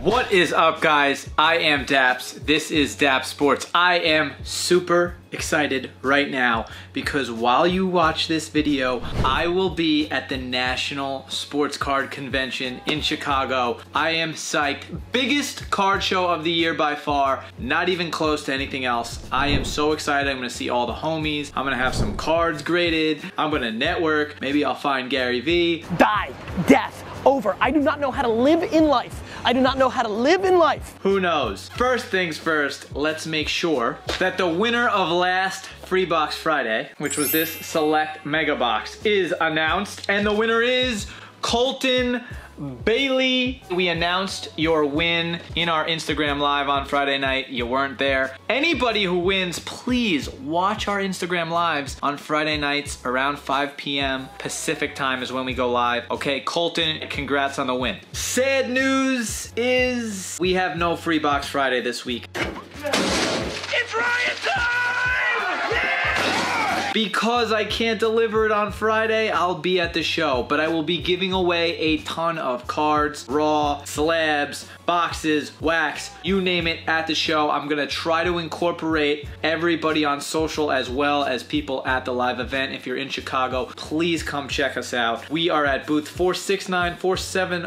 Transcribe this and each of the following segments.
What is up, guys? I am Daps. This is Daps Sports. I am super excited right now because while you watch this video, I will be at the National Sports Card Convention in Chicago. I am psyched. Biggest card show of the year by far. Not even close to anything else. I am so excited. I'm gonna see all the homies. I'm gonna have some cards graded. I'm gonna network. Maybe I'll find Gary V. Die, death, over. I do not know how to live in life. I do not know how to live in life. Who knows? First things first, let's make sure that the winner of last Free Box Friday, which was this select mega box, is announced. And the winner is Colton Bailey. We announced your win in our Instagram live on Friday night. You weren't there. Anybody who wins, please watch our Instagram lives on Friday nights around 5 p.m. Pacific time is when we go live. Okay, Colton, congrats on the win. Sad news is we have no Free Box Friday this week. It's riot time! Because I can't deliver it on Friday, I'll be at the show, but I will be giving away a ton of cards, raw, slabs, boxes, wax, you name it at the show. I'm gonna try to incorporate everybody on social as well as people at the live event. If you're in Chicago, please come check us out. We are at booth 469, 470,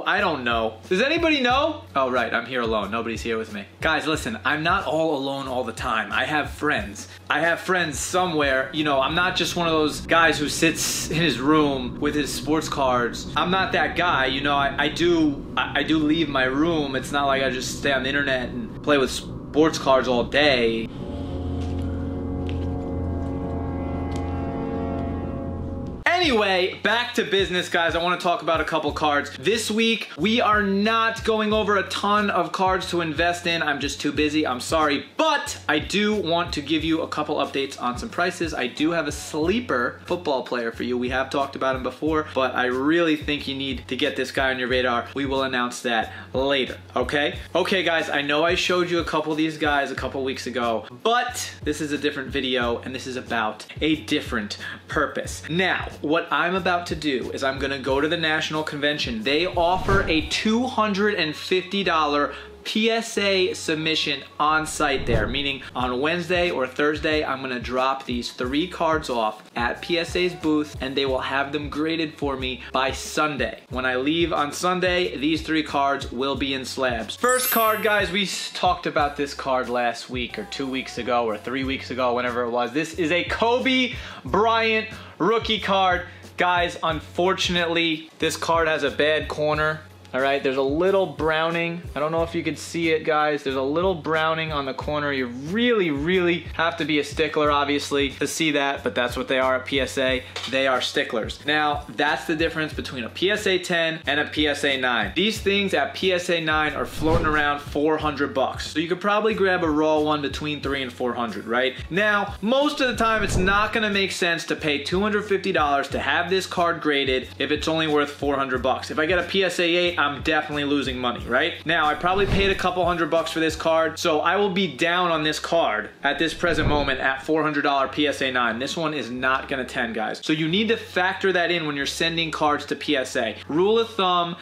I don't know. Does anybody know? Oh, right, I'm here alone. Nobody's here with me. Guys, listen, I'm not all alone all the time. I have friends. I have friends somewhere. You know, I'm not just one of those guys who sits in his room with his sports cards. I'm not that guy. You know, I do leave my room. It's not like I just stay on the internet and play with sports cards all day. Anyway, back to business, guys. I want to talk about a couple cards. This week, we are not going over a ton of cards to invest in. I'm just too busy. I'm sorry. But I do want to give you a couple updates on some prices. I do have a sleeper football player for you. We have talked about him before, but I really think you need to get this guy on your radar. We will announce that later, okay? Okay, guys, I know I showed you a couple of these guys a couple weeks ago, but this is a different video, and this is about a different purpose. Now, what I'm about to do is I'm gonna go to the National Convention. They offer a $250 PSA submission on site there, meaning on Wednesday or Thursday, I'm gonna drop these 3 cards off at PSA's booth and they will have them graded for me by Sunday. When I leave on Sunday, these 3 cards will be in slabs. First card, guys, we talked about this card last week or 2 weeks ago or 3 weeks ago, whenever it was. This is a Kobe Bryant rookie card. Guys, unfortunately, this card has a bad corner. All right, there's a little browning. I don't know if you can see it, guys. There's a little browning on the corner. You really have to be a stickler, obviously, to see that, but that's what they are at PSA. They are sticklers. Now, that's the difference between a PSA 10 and a PSA 9. These things at PSA 9 are floating around 400 bucks. So you could probably grab a raw one between 300 and 400, right? Now, most of the time, it's not gonna make sense to pay $250 to have this card graded if it's only worth 400 bucks. If I get a PSA 8, I'm definitely losing money, right? Now, I probably paid a couple $100 for this card, so I will be down on this card at this present moment at $400 PSA 9. This one is not gonna 10, guys. So you need to factor that in when you're sending cards to PSA. Rule of thumb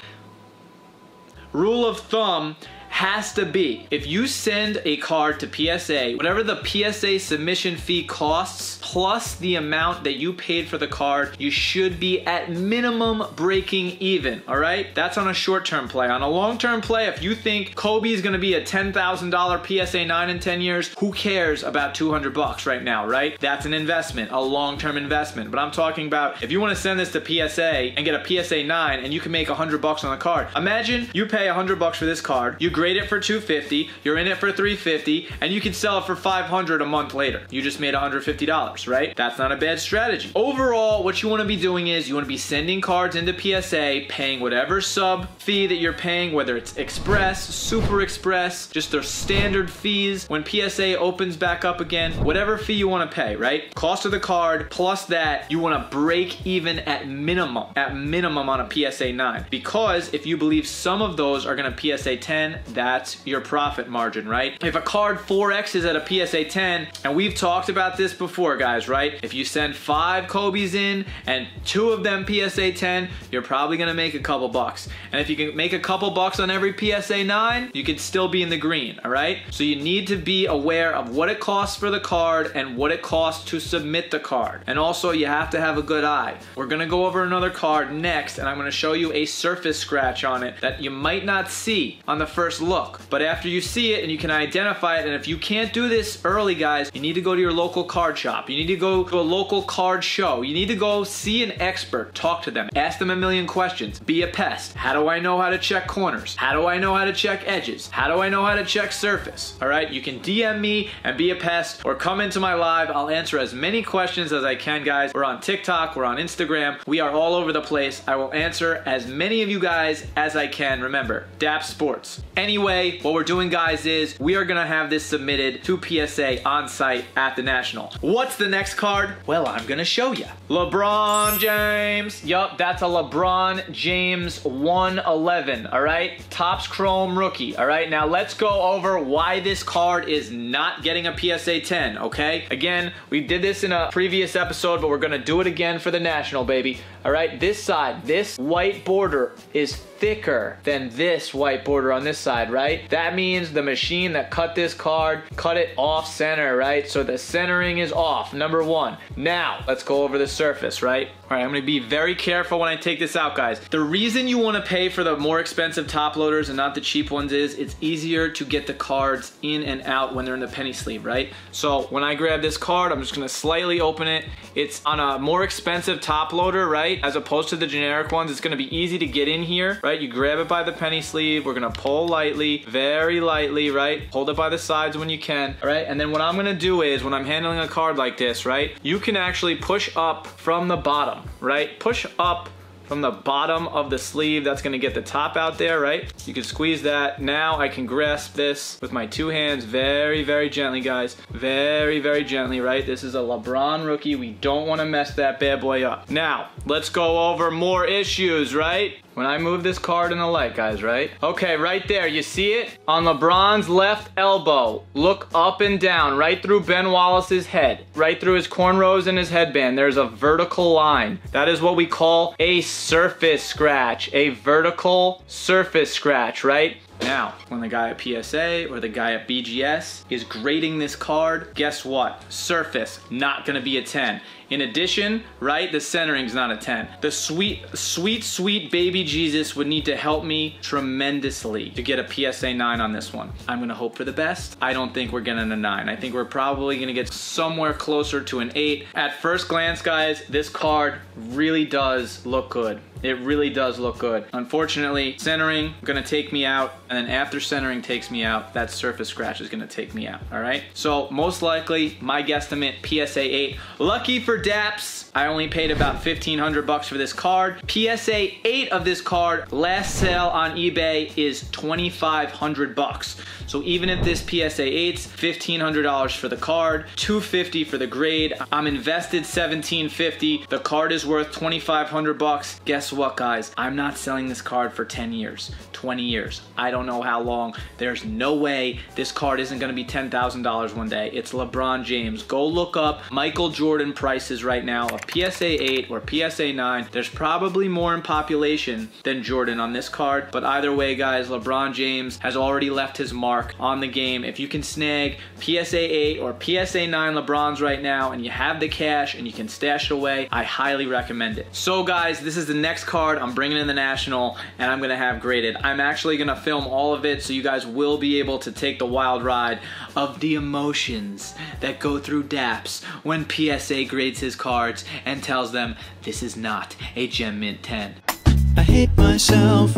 has to be, if you send a card to PSA, whatever the PSA submission fee costs, plus the amount that you paid for the card, you should be at minimum breaking even, all right? That's on a short-term play. On a long-term play, if you think Kobe is gonna be a $10,000 PSA 9 in 10 years, who cares about 200 bucks right now, right? That's an investment, a long-term investment. But I'm talking about if you wanna send this to PSA and get a PSA 9 and you can make 100 bucks on the card. Imagine you pay 100 bucks for this card, you grade it for $250, you're in it for $350, and you can sell it for $500 a month later. You just made $150, right? That's not a bad strategy. Overall, what you want to be doing is you want to be sending cards into PSA, paying whatever sub fee that you're paying, whether it's Express, Super Express, just their standard fees. When PSA opens back up again, whatever fee you want to pay, right? Cost of the card, plus that, you want to break even at minimum on a PSA 9. Because if you believe some of those are going to PSA 10, that's your profit margin, right? If a card 4X is at a PSA 10, and we've talked about this before, guys, right? If you send 5 Kobe's in and 2 of them PSA 10, you're probably gonna make a couple bucks. And if you can make a couple bucks on every PSA 9, you could still be in the green, all right? So you need to be aware of what it costs for the card and what it costs to submit the card. And also you have to have a good eye. We're gonna go over another card next, and I'm gonna show you a surface scratch on it that you might not see on the first look. But after you see it and you can identify it, and if you can't do this early, guys, you need to go to your local card shop. You need to go to a local card show. You need to go see an expert, talk to them, ask them a million questions, be a pest. How do I know how to check corners? How do I know how to check edges? How do I know how to check surface? All right, you can DM me and be a pest, or come into my live. I'll answer as many questions as I can, guys. We're on TikTok, we're on Instagram, we are all over the place. I will answer as many of you guys as I can. Remember, DAP Sports. Anyway, what we're doing, guys, is we are gonna have this submitted to PSA on site at the National. What's the next card? Well, I'm gonna show you. LeBron James. Yup, that's a LeBron James 111, all right? Topps Chrome rookie, all right? Now let's go over why this card is not getting a PSA 10, okay? Again, we did this in a previous episode, but we're gonna do it again for the National, baby. All right, this side, this white border is thicker than this white border on this side, right? That means the machine that cut this card cut it off center, right? So the centering is off, number 1. Now, let's go over the surface, right? All right, I'm gonna be very careful when I take this out, guys. The reason you wanna pay for the more expensive top loaders and not the cheap ones is it's easier to get the cards in and out when they're in the penny sleeve, right? So when I grab this card, I'm just gonna slightly open it. It's on a more expensive top loader, right? As opposed to the generic ones, it's gonna be easy to get in here, right? You grab it by the penny sleeve. We're gonna pull lightly, very lightly, right? Hold it by the sides when you can, all right? And then what I'm gonna do is, when I'm handling a card like this, right? You can actually push up from the bottom, right? Push up from the bottom of the sleeve. That's gonna get the top out there, right? You can squeeze that. Now I can grasp this with my 2 hands very, very gently, guys. Very, very gently, right? This is a LeBron rookie. We don't wanna mess that bad boy up. Now, let's go over more issues, right? When I move this card in the light, guys, right? Okay, right there, you see it? On LeBron's left elbow, look up and down, right through Ben Wallace's head, right through his cornrows and his headband, there's a vertical line. That is what we call a surface scratch, a vertical surface scratch, right? Now, when the guy at PSA or the guy at BGS is grading this card, guess what? Surface, not gonna be a 10. In addition, right, the centering's not a 10. The sweet, sweet, sweet baby Jesus would need to help me tremendously to get a PSA 9 on this one. I'm gonna hope for the best. I don't think we're getting a 9. I think we're probably gonna get somewhere closer to an 8. At first glance, guys, this card really does look good. It really does look good. Unfortunately, centering gonna take me out, and then after centering takes me out, that surface scratch is gonna take me out, all right? So most likely, my guesstimate, PSA 8. Lucky for Daps, I only paid about 1,500 bucks for this card. PSA 8 of this card, last sale on eBay is 2,500 bucks. So even if this PSA 8's $1,500 for the card, $250 for the grade, I'm invested $1,750. The card is worth 2,500 bucks. Guess what, guys? I'm not selling this card for 10 years, 20 years. I don't know how long. There's no way this card isn't gonna be $10,000 one day. It's LeBron James. Go look up Michael Jordan prices right now of PSA 8 or PSA 9. There's probably more in population than Jordan on this card, but either way, guys, LeBron James has already left his mark on the game. If you can snag PSA 8 or PSA 9 LeBrons right now and you have the cash and you can stash it away, I highly recommend it. So guys, this is the next card I'm bringing in the National and I'm gonna have graded. I'm actually gonna film all of it so you guys will be able to take the wild ride of the emotions that go through Daps when PSA grades his cards and tells them this is not a Gem Mint 10. I hate myself.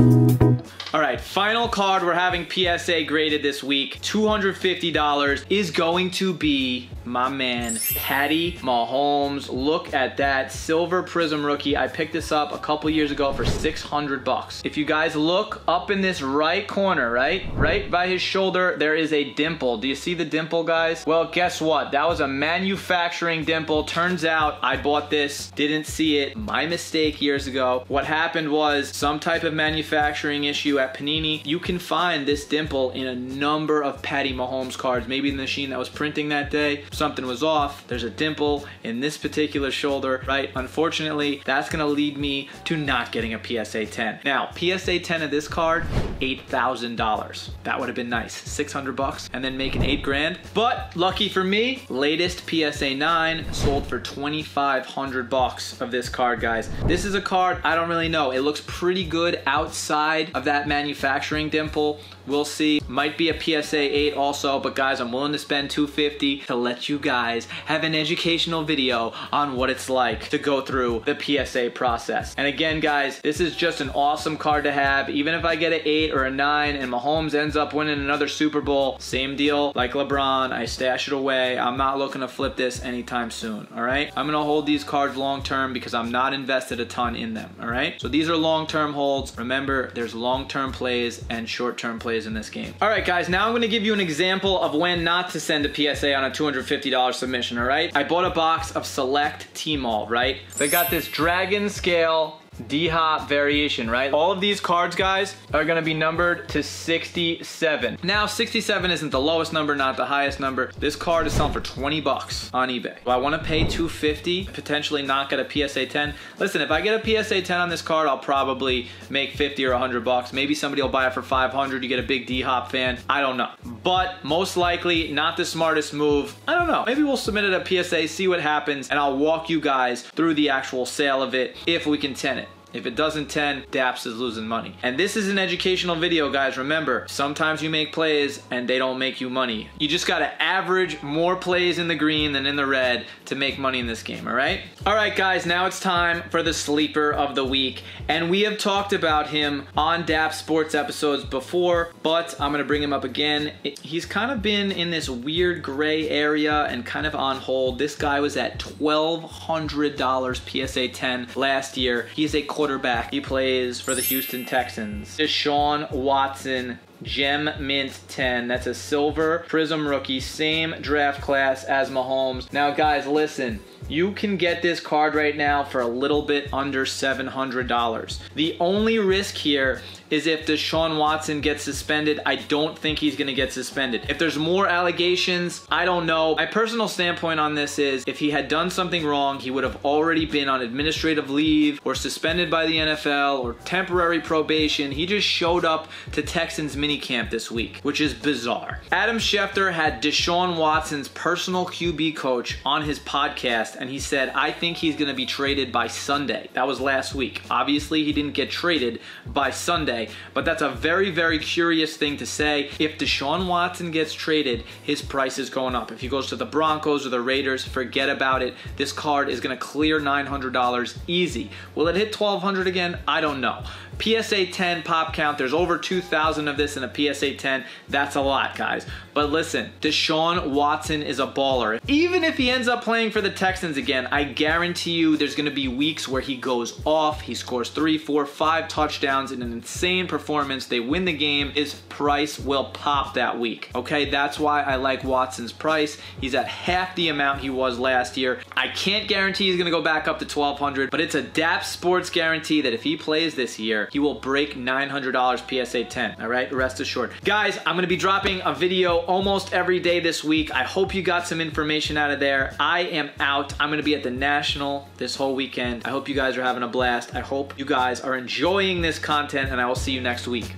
All right, final card we're having PSA graded this week, $250, is going to be my man, Patty Mahomes. Look at that silver prism rookie. I picked this up a couple years ago for 600 bucks. If you guys look up in this right corner, right by his shoulder, there is a dimple. Do you see the dimple, guys? Well, guess what? That was a manufacturing dimple. Turns out I bought this, didn't see it. My mistake years ago. What happened was was some type of manufacturing issue at Panini. You can find this dimple in a number of Patty Mahomes cards. Maybe the machine that was printing that day, something was off. There's a dimple in this particular shoulder, right? Unfortunately, that's gonna lead me to not getting a PSA 10. Now, PSA 10 of this card, $8,000. That would have been nice, 600 bucks, and then making 8 grand. But lucky for me, latest PSA 9 sold for 2,500 bucks of this card, guys. This is a card, I don't really know. It looks pretty good outside of that manufacturing dimple. We'll see. Might be a PSA 8 also, but guys, I'm willing to spend $250 to let you guys have an educational video on what it's like to go through the PSA process. And again, guys, this is just an awesome card to have. Even if I get an 8 or a 9 and Mahomes ends up winning another Super Bowl, same deal like LeBron, I stash it away. I'm not looking to flip this anytime soon, all right? I'm gonna hold these cards long term because I'm not invested a ton in them, all right? So these are long-term holds. Remember, there's long-term plays and short-term plays in this game. All right, guys, now I'm gonna give you an example of when not to send a PSA on a $250 submission, all right? I bought a box of Select T-Mall, right? They got this Dragon Scale D-Hop variation, right? All of these cards, guys, are gonna be numbered to 67. Now, 67 isn't the lowest number, not the highest number. This card is selling for 20 bucks on eBay. Do I wanna pay $250, potentially not get a PSA 10? Listen, if I get a PSA 10 on this card, I'll probably make 50 or 100 bucks. Maybe somebody will buy it for 500. You get a big D-Hop fan. I don't know. But most likely, not the smartest move. I don't know. Maybe we'll submit it at PSA, see what happens, and I'll walk you guys through the actual sale of it if we can 10 it. If it doesn't 10, Daps is losing money. And this is an educational video, guys. Remember, sometimes you make plays and they don't make you money. You just gotta average more plays in the green than in the red to make money in this game, all right? All right, guys, now it's time for the sleeper of the week. And we have talked about him on Daps Sports episodes before, but I'm gonna bring him up again. He's kind of been in this weird gray area and kind of on hold. This guy was at $1,200 PSA 10 last year. He's a quarterback. He plays for the Houston Texans. Deshaun Watson, Gem Mint 10. That's a silver prism rookie, same draft class as Mahomes. Now, guys, listen. You can get this card right now for a little bit under $700. The only risk here is if Deshaun Watson gets suspended. I don't think he's gonna get suspended. If there's more allegations, I don't know. My personal standpoint on this is if he had done something wrong, he would have already been on administrative leave or suspended by the NFL or temporary probation. He just showed up to Texans minicamp this week, which is bizarre. Adam Schefter had Deshaun Watson's personal QB coach on his podcast, and he said, I think he's gonna be traded by Sunday. That was last week. Obviously, he didn't get traded by Sunday, but that's a very, very curious thing to say. If Deshaun Watson gets traded, his price is going up. If he goes to the Broncos or the Raiders, forget about it. This card is gonna clear $900 easy. Will it hit $1,200 again? I don't know. PSA 10 pop count, there's over 2,000 of this in a PSA 10. That's a lot, guys. But listen, Deshaun Watson is a baller. Even if he ends up playing for the Texans again, I guarantee you there's gonna be weeks where he goes off, he scores 3, 4, 5 touchdowns in an insane performance, they win the game, his price will pop that week. Okay, that's why I like Watson's price. He's at half the amount he was last year. I can't guarantee he's gonna go back up to $1,200, but it's a Daps Sports guarantee that if he plays this year, he will break $900 PSA 10, all right? Rest assured. Guys, I'm gonna be dropping a video almost every day this week. I hope you got some information out of there. I am out. I'm gonna be at the National this whole weekend. I hope you guys are having a blast. I hope you guys are enjoying this content, and I will see you next week.